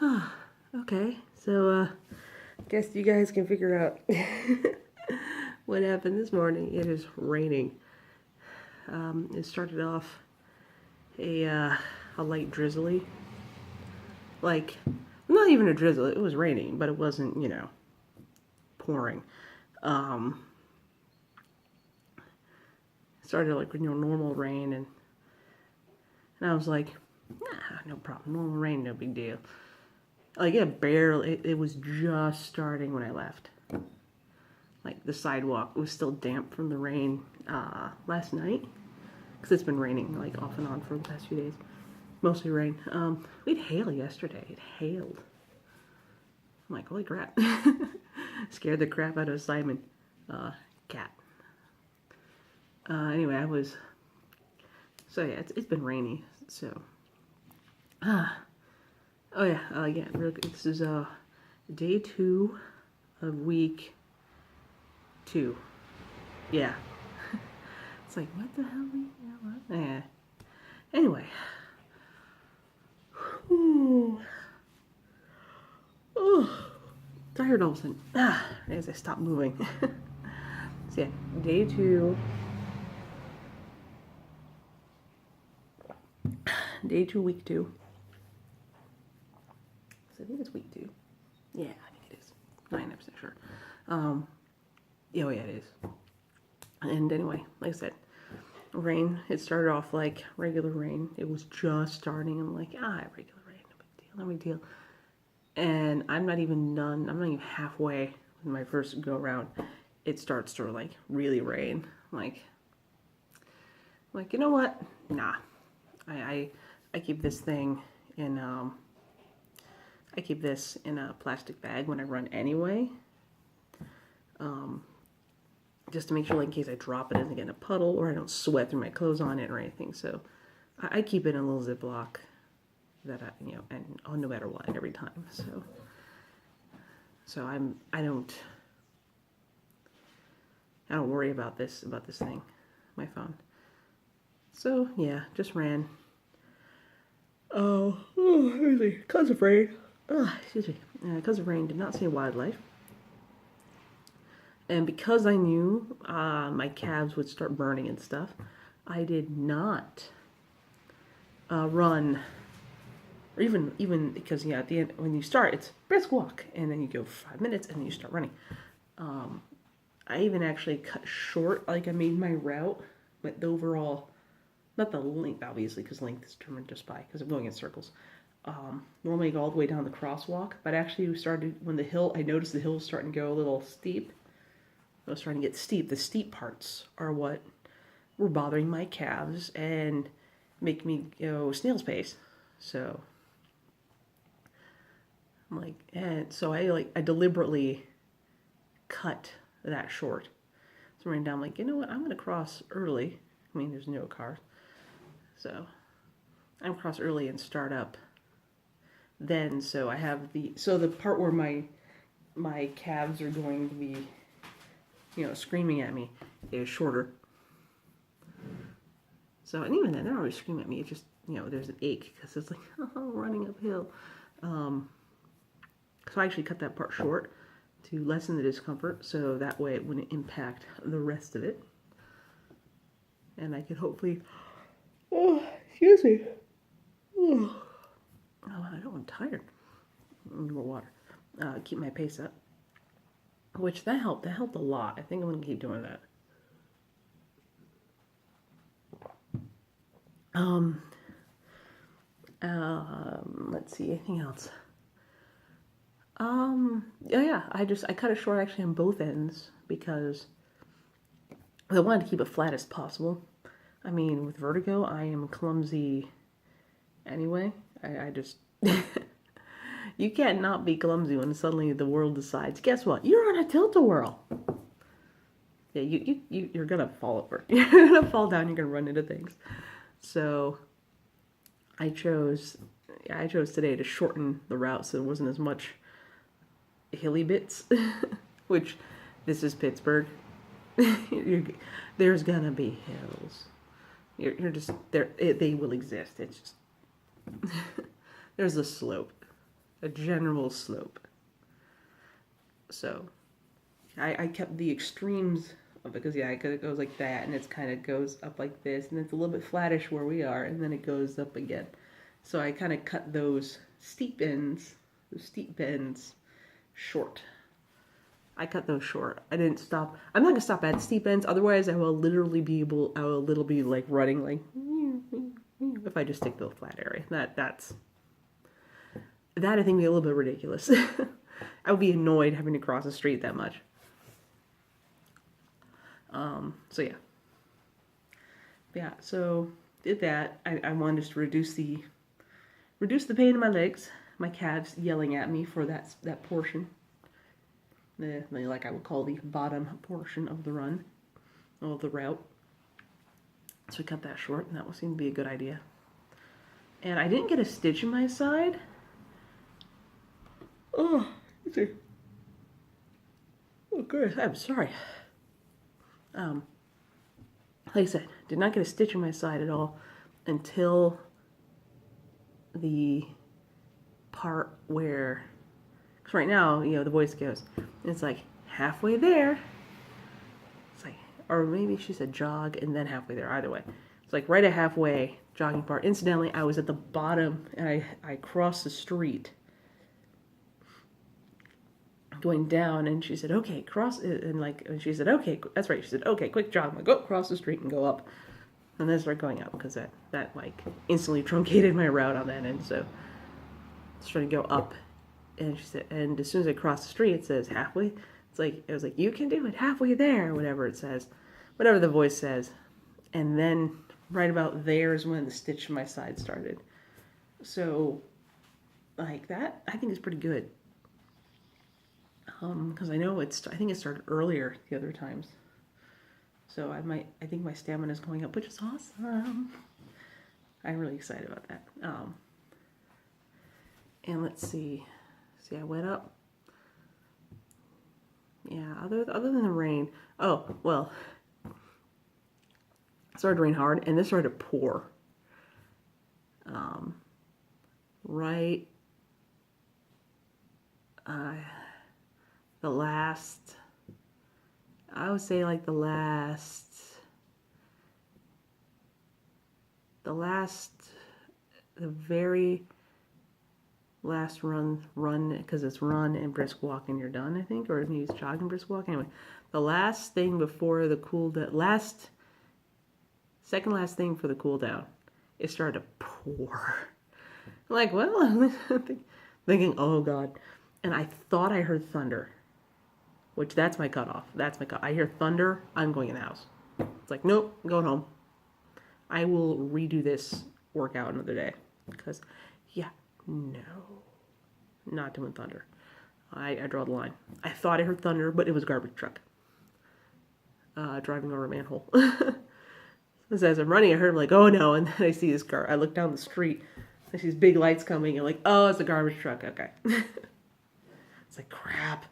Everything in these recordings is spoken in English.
Okay, so guess you guys can figure out what happened this morning. It is raining. It started off a light drizzly, like not even a drizzle. It was raining, but it wasn't pouring. Um, it started like normal rain, and I was like, nah, no problem, normal rain, no big deal. Like it was just starting when I left. Like the sidewalk was still damp from the rain last night because it's been raining like off and on for the past few days, mostly rain. We had hail yesterday. It hailed. I'm like, holy crap! Scared the crap out of Simon, cat. Anyway, I was so yeah. It's been rainy. So oh yeah, yeah. This is day 2 of week 2. Yeah. It's like, what the hell? Yeah. Anyway. Ooh. Oh, tired all of a sudden. As I stop moving. So yeah, day 2. Day 2, week 2. So I think it's week 2. Yeah, I think it is. 99% sure. Yeah, it is. And anyway, like I said, rain. It started off like regular rain. It was just starting. I'm like, regular rain, no big deal, no big deal. And I'm not even done. I'm not even halfway with my first go around. It starts to like really rain. Like you know what? Nah. I keep this thing in I keep this in a plastic bag when I run anyway. Just to make sure, like, in case I drop it, it doesn't get in a puddle or I don't sweat through my clothes on it or anything. So I keep it in a little Ziploc that and no matter what, every time. So I don't worry about this thing, my phone. So yeah, just ran. Excuse me, because of rain. Excuse me, because of rain, did not see wildlife. And because I knew my calves would start burning and stuff, I did not run, or even because at the end when you start it's brisk walk, and then you go 5 minutes, and then you start running. I even actually cut short, like I made my route, but the overall, not the length obviously, because length is determined just by because I'm going in circles. Normally I go all the way down the crosswalk, but actually we started when I noticed the hill was starting to go a little steep. I was trying to get steep. The steep parts are what were bothering my calves and make me go snail's pace. So I'm like, and so I deliberately cut that short. So I'm down, like, you know what? I'm gonna cross early. I mean, there's no cars, so I'm cross early and start up. Then, so I have the part where my calves are going to be screaming at me is shorter. So, and even then, they're not always screaming at me. It's just, there's an ache because it's like, running uphill. So I actually cut that part short to lessen the discomfort, so that way it wouldn't impact the rest of it. And I could hopefully, excuse me. Oh, I know I'm tired. More water. Keep my pace up. Which that helped. That helped a lot. I think I'm gonna keep doing that. Let's see, anything else? Yeah, I cut it short actually on both ends because I wanted to keep it flat as possible. I mean, with vertigo, I am clumsy anyway. I just you can't not be clumsy when suddenly the world decides, guess what? You're on a tilt-a-whirl. Yeah, you're gonna fall over. You're gonna fall down. You're gonna run into things. So I chose today to shorten the route so there wasn't as much hilly bits. Which, this is Pittsburgh. There's gonna be hills. You're just there. They will exist. It's just there's a slope. a general slope. So I kept the extremes of it because, yeah, it goes like that, and it kind of goes up like this, and it's a little bit flattish where we are, and then it goes up again. So I kind of cut those steep bends short. I cut those short. I didn't stop. I'm not gonna stop at steep ends. Otherwise, I will literally be like running like if I just take the flat area. That I think would be a little bit ridiculous. I would be annoyed having to cross the street that much. So yeah. Yeah, so did that. I wanted just to reduce the pain in my legs. My calves yelling at me for that portion. Like I would call the bottom portion of the run, of the route. So we cut that short, and that would seem to be a good idea. And I didn't get a stitch in my side. Oh, let's see. Oh, good. I'm sorry. Like I said, did not get a stitch in my side at all until the part where, because right now, the voice goes, and it's like halfway there. It's like, or maybe she said jog and then halfway there. Either way, it's like right at halfway jogging part. Incidentally, I was at the bottom and I crossed the street going down, and she said, okay, cross it, and she said, okay, that's right. She said, okay, quick jog. I'm like, go across the street and go up. And then start going up because that like instantly truncated my route on that end. So I was trying to go up, and she said, and as soon as I crossed the street, it says halfway. It was like, you can do it halfway there, or whatever it says, whatever the voice says. And then right about there is when the stitch in my side started. So like that, I think is pretty good. Because I know I think it started earlier the other times. So I think my stamina is going up, which is awesome. I'm really excited about that. And let's see. See, I went up. Yeah, other than the rain. Oh, well. It started to rain hard, and this started to pour. Right. I would say like the very last run, because it's run and brisk walk and you're done, I think, or maybe it's jog and brisk walk. Anyway, the last thing before the second last thing for the cool down, it started to pour. I'm like, well, thinking, oh God. And I thought I heard thunder, which that's my cutoff. I hear thunder, I'm going in the house. It's like, nope, I'm going home. I will redo this workout another day. Because, yeah, no. Not doing thunder. I draw the line. I thought I heard thunder, but it was a garbage truck. Driving over a manhole. As I'm running, I heard, like, oh no, and then I see this car. I look down the street, I see these big lights coming, and like, oh, it's a garbage truck, okay. It's like, crap.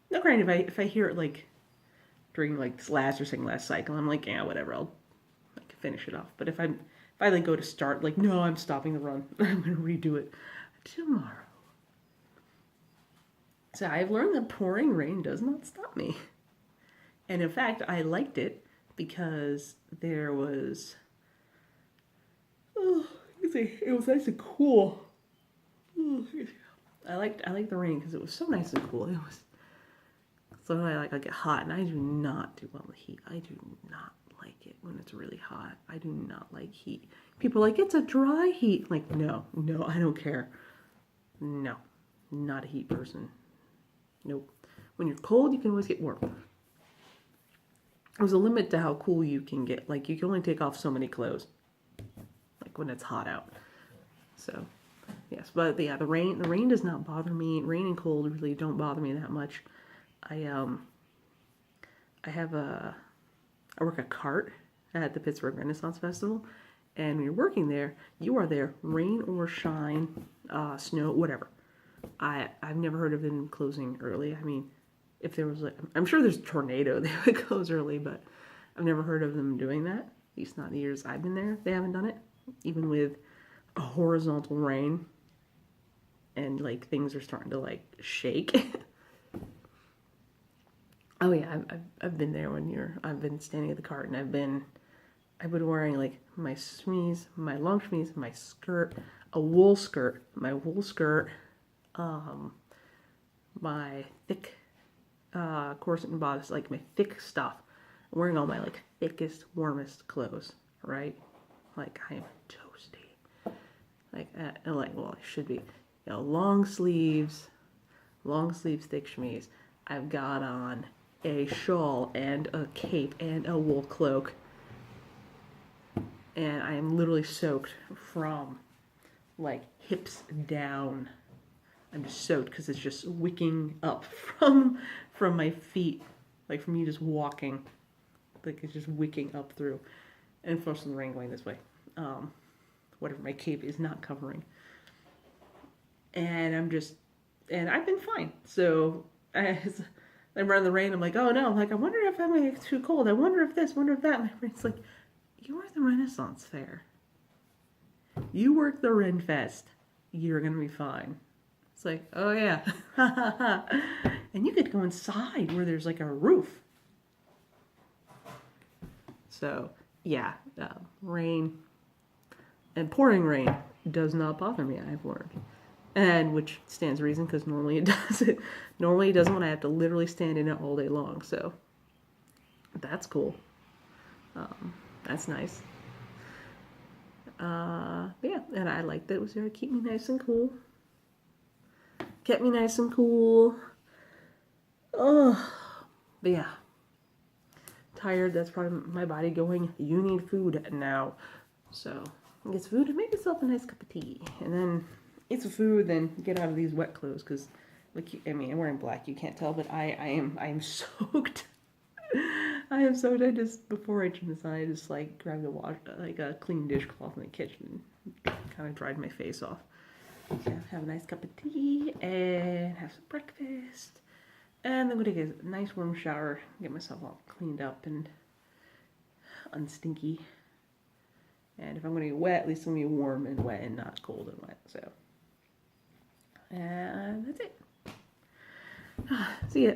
No, granted, if I hear it, like, during, like, this last or second last cycle, I'm like, yeah, whatever, I'll finish it off. But if I like go to start, like, no, I'm stopping the run. I'm going to redo it tomorrow. So I've learned that pouring rain does not stop me. And in fact, I liked it because there was, it was nice and cool. I liked the rain because it was so nice and cool. It was, so I get hot, and I do not do well with heat. I do not like it when it's really hot. I do not like heat. People are like, it's a dry heat. Like, no, I don't care. No, not a heat person. Nope. When you're cold, you can always get warm. There's a limit to how cool you can get. Like, you can only take off so many clothes, like when it's hot out. So, yes, but yeah, the rain does not bother me. Rain and cold really don't bother me that much. I work a cart at the Pittsburgh Renaissance Festival, and when you're working there, you are there, rain or shine, snow, whatever. I've never heard of them closing early. I mean, if there was, I'm sure there's a tornado, they would close early, but I've never heard of them doing that. At least not in the years I've been there. They haven't done it, even with a horizontal rain and like things are starting to like shake. Oh yeah, I've been there when I've been standing at the cart and I've been wearing like my chemise, my long chemise, my skirt, a wool skirt, my wool skirt, my thick corset and bodice, like my thick stuff. I'm wearing all my like thickest, warmest clothes, right? Like I am toasty. Like well, I should be. You know, long sleeves, thick chemise. I've got on a shawl and a cape and a wool cloak, and I am literally soaked from like hips down. I'm just soaked because it's just wicking up from my feet, like from me just walking, like it's just wicking up through, and of course the rain going this way, whatever my cape is not covering, and I've been fine. So I run the rain. I'm like, oh no, I'm like I wonder if I'm gonna get too cold. I wonder if this, wonder if that. My brain's like, you were at the Renaissance Fair. You work the Ren Fest. You're gonna be fine. It's like, oh yeah. And you could go inside where there's like a roof. So, yeah, rain and pouring rain does not bother me, I've learned. And which stands to reason because normally it does it. Normally it doesn't when I have to literally stand in it all day long. So, that's cool. That's nice. Yeah, and I liked that it was there to keep me nice and cool. Kept me nice and cool. Oh, but yeah. Tired, that's probably my body going, you need food now. So, get food and make yourself a nice cup of tea. And then eat some food, then get out of these wet clothes, because, like, I mean, I'm wearing black, you can't tell, but I am soaked. I am soaked. I just, before I turned this on, I just, like, grabbed a clean dishcloth in the kitchen and kind of dried my face off. So, have a nice cup of tea, and have some breakfast. And I'm going to take a nice warm shower, get myself all cleaned up and unstinky. And if I'm going to get wet, at least I'm going to be warm and wet and not cold and wet. So, and that's it. See ya.